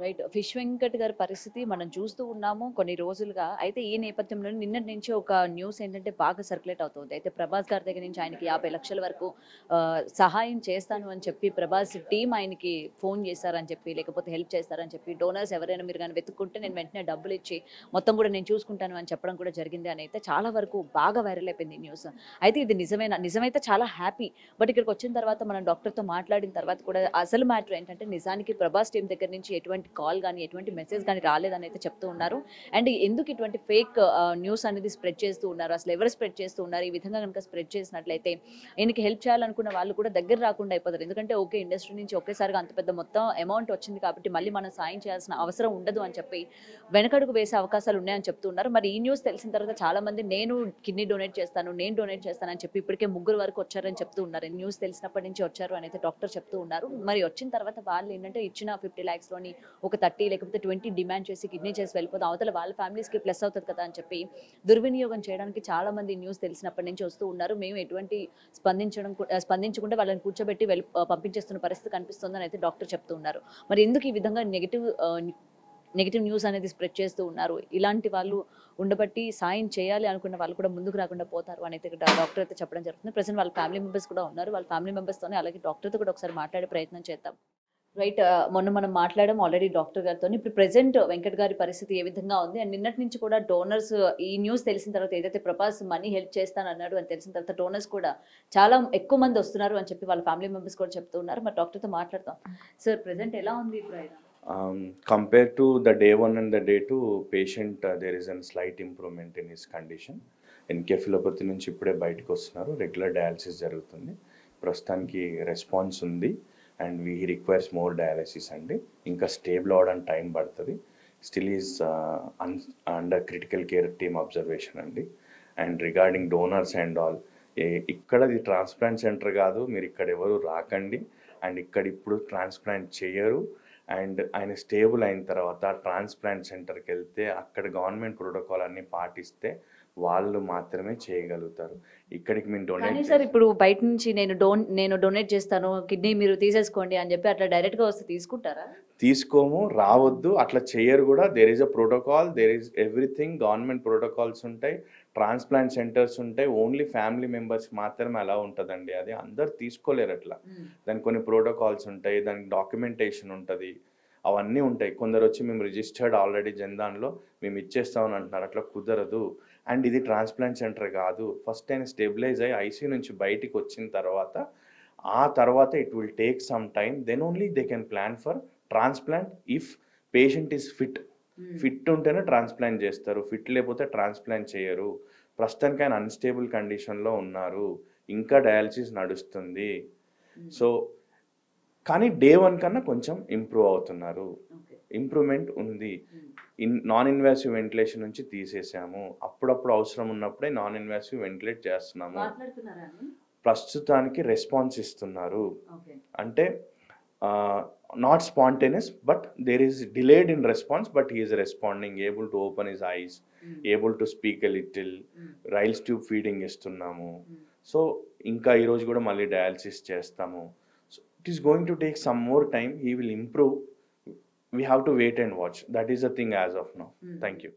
Right. 'Fish Venkat' గారి పరిస్థితి మనం చూస్తూ ఉన్నాము కొన్ని రోజులుగా. అయితే ఈ నేపథ్యంలో నిన్నటి నుంచి ఒక న్యూస్ ఏంటంటే బాగా సర్క్యులేట్ అవుతుంది. అయితే 'ప్రభాస్' గారి దగ్గర నుంచి ఆయనకి 50,00,000 వరకు సహాయం చేస్తాను అని చెప్పి 'ప్రభాస్' టీమ్ ఆయనకి ఫోన్ చేశారని చెప్పి, లేకపోతే హెల్ప్ చేస్తారని చెప్పి, డోనర్స్ ఎవరైనా మీరు గాని వెతుక్కుంటే నేను వెంటనే డబ్బులిచ్చి మొత్తం కూడా నేను చూసుకుంటాను అని చెప్పడం కూడా జరిగింది అని అయితే చాలా వరకు బాగా వైరల్ అయిపోయింది ఈ న్యూస్. అయితే ఇది నిజమేనా? నిజమైతే చాలా హ్యాపీ. బట్ ఇక్కడికొచ్చిన తర్వాత మనం డాక్టర్‌తో మాట్లాడిన తర్వాత కూడా అసలు మ్యాటర్ ఏంటంటే నిజానికి ప్రభాస్ టీమ్ దగ్గర నుంచి ఎటువంటి కాల్ గాని, ఎటువంటి మెసేజ్ గాని రాలేదని అయితే చెప్తూ ఉన్నారు. అండ్ ఎందుకు ఇటువంటి ఫేక్ న్యూస్ అనేది స్ప్రెడ్ చేస్తూ ఉన్నారు? అసలు ఎవరు స్ప్రెడ్ చేస్తూ ఉన్నారు? ఈ విధంగా గనుక స్ప్రెడ్ చేసినట్లయితే ఈయనకి హెల్ప్ చేయాలనుకున్న వాళ్ళు కూడా దగ్గర రాకుండా అయిపోతారు. ఎందుకంటే ఓకే, ఇండస్ట్రీ నుంచి ఒకేసారిగా అంత పెద్ద మొత్తం అమౌంట్ వచ్చింది కాబట్టి మళ్ళీ మనం సాయం చేయాల్సిన అవసరం ఉండదు అని చెప్పి వెనకడుగు వేసే అవకాశాలు ఉన్నాయని చెప్తూ ఉన్నారు. మరి ఈ న్యూస్ తెలిసిన తర్వాత చాలా మంది నేను కిడ్నీ డొనేట్ చేస్తాను, నేను డొనేట్ చేస్తానని చెప్పి ఇప్పటికే ముగ్గురు వరకు వచ్చారని చెప్తూ ఉన్నారు. ఈ న్యూస్ తెలిసినప్పటి నుంచి వచ్చారు అని అయితే డాక్టర్ చెప్తూ ఉన్నారు. మరి వచ్చిన తర్వాత వాళ్ళు ఏంటంటే ఇచ్చిన 50 lakhs లోని ఒక 30 లేకపోతే 20 డిమాండ్ చేసి కిడ్నీ చేసి వెళ్ళిపోతే అవతల వాళ్ళ ఫ్యామిలీస్‌కి ప్లస్ అవుతది కదా అని చెప్పి దుర్వినియోగం చేయడానికి చాలా మంది న్యూస్ తెలిసినప్పటి నుంచి వస్తూ ఉన్నారు. మేము ఎటువంటి స్పందించకుండా వాళ్ళని కూర్చోబెట్టి పంపించేస్తున్న పరిస్థితి కనిపిస్తుందని అయితే డాక్టర్ చెప్తూ ఉన్నారు. మరి ఎందుకు ఈ విధంగా నెగెటివ్ న్యూస్ అనేది స్ప్రెడ్ చేస్తూ ఉన్నారు? ఇలాంటి వాళ్ళు ఉండబట్టి సాయం చేయాలి అనుకున్న వాళ్ళు కూడా ముందుకు రాకుండా పోతారు అని అయితే డాక్టర్ అయితే చెప్పడం జరుగుతుంది. ప్రెజెంట్ వాళ్ళ ఫ్యామిలీ మెంబర్స్ కూడా ఉన్నారు. వాళ్ళ ఫ్యామిలీ మెంబర్స్‌తోని అలాగే డాక్టర్‌తో కూడా ఒకసారి మాట్లాడే ప్రయత్నం చేద్దాం. రైట్. మొన్న మనం మాట్లాడాం ఆల్రెడీ డాక్టర్ గారితోని. ఇప్పుడు ప్రెజెంట్ వెంకట్ గారి పరిస్థితి ఏ విధంగా ఉంది? అండ్ నిన్నటి నుంచి కూడా డోనర్స్ ఈ న్యూస్ తెలిసిన తర్వాత ఏదైతే ప్రభాస్ మనీ హెల్ప్ చేస్తానన్నాడు అని తెలిసిన తర్వాత డోనర్స్ కూడా చాలా ఎక్కువ మంది వస్తున్నారు అని చెప్పి వాళ్ళ ఫ్యామిలీ మెంబర్స్ కూడా చెప్తూ ఉన్నారు. మరి డాక్టర్‌తో మాట్లాడతాం. సార్ ప్రెజెంట్ ఎలా ఉంది ఇప్పుడు ఆయన? Compared to the day 1 and the day 2, patient there is a slight improvement in his condition. ఎన్కెఫిలోపతి నుంచి ఇప్పుడే బయటకు వస్తున్నారు. రెగ్యులర్ డయాలసిస్ జరుగుతుంది. ప్రస్తుతానికి రెస్పాన్స్ ఉంది and we requires more dialysis అండి. ఇంకా స్టేబుల్ అవ్వడానికి టైం పడుతుంది. Still is under critical care team observation అండి. And regarding donors and all, ఇక్కడది ట్రాన్స్ప్లాంట్ సెంటర్ కాదు, మీరు ఇక్కడ ఎవరు రాకండి అండ్ ఇక్కడ ఇప్పుడు ట్రాన్స్ప్లాంట్ చేయరు. అండ్ ఆయన స్టేబుల్ అయిన తర్వాత ట్రాన్స్ప్లాంట్ సెంటర్కి వెళ్తే అక్కడ గవర్నమెంట్ ప్రోటోకాల్ అన్ని పాటిస్తే వాళ్ళు మాత్రమే చేయగలుగుతారు. ఇక్కడికి మేము కానీ డొనేట్ సార్ ఇప్పుడు బయట నుంచి నేను డొనేట్ చేస్తాను, కిడ్నీ మీరు తీసేసుకోండి అని చెప్పి అట్లా డైరెక్ట్‌గా వస్తే తీసుకుంటారా? తీసుకోము, రావద్దు, అట్లా చేయరు కూడా. There is a protocol, there is everything. Government protocols ఉంటాయి, ట్రాన్స్ప్లాంట్ సెంటర్స్ ఉంటాయి. ఓన్లీ ఫ్యామిలీ మెంబర్స్ మాత్రమే అలా ఉంటుందండి. అది అందరు తీసుకోలేరు అట్లా. దానికి కొన్ని ప్రోటోకాల్స్ ఉంటాయి, దానికి డాక్యుమెంటేషన్ ఉంటుంది, అవన్నీ ఉంటాయి. కొందరు వచ్చి మేము రిజిస్టర్డ్ ఆల్రెడీ జన్దాన్లో మేము ఇచ్చేస్తామని అంటున్నారు. అట్లా కుదరదు. అండ్ ఇది ట్రాన్స్ప్లాంట్ సెంటర్ కాదు. ఫస్ట్ ఆయన స్టెబిలైజ్ అయ్యి ఐసీయూ నుంచి బయటికి వచ్చిన తర్వాత ఆ తర్వాత it will take some time, then only they can plan for transplant if patient is fit ఉంటేనే ట్రాన్స్ప్లాంట్ చేస్తారు, ఫిట్ లేకపోతే ట్రాన్స్ప్లాంట్ చేయరు. ప్రస్తుతానికి ఆయన అన్స్టేబుల్ కండిషన్లో ఉన్నారు, ఇంకా డయాలసిస్ నడుస్తుంది. సో కానీ డే 1 కన్నా కొంచెం ఇంప్రూవ్ అవుతున్నారు, ఇంప్రూవ్మెంట్ ఉంది. నాన్ ఇన్వాసివ్ వెంటిలేషన్ నుంచి తీసేసాము, అప్పుడప్పుడు అవసరం ఉన్నప్పుడే నాన్ ఇన్వాసివ్ వెంటిలేట్ చేస్తున్నాము. ప్రస్తుతానికి రెస్పాన్స్ ఇస్తున్నారు. అంటే not spontaneous, but there is delayed in response, but he is responding, able to open his eyes, able to speak a little. Ryle's tube feeding ఇస్తున్నాము. So ఇంకా ఈరోజు కూడా మళ్ళీ డయాలసిస్ చేస్తాము. So it is going to take some more time. He will improve. We have to wait and watch. That is the thing as of now. Thank you.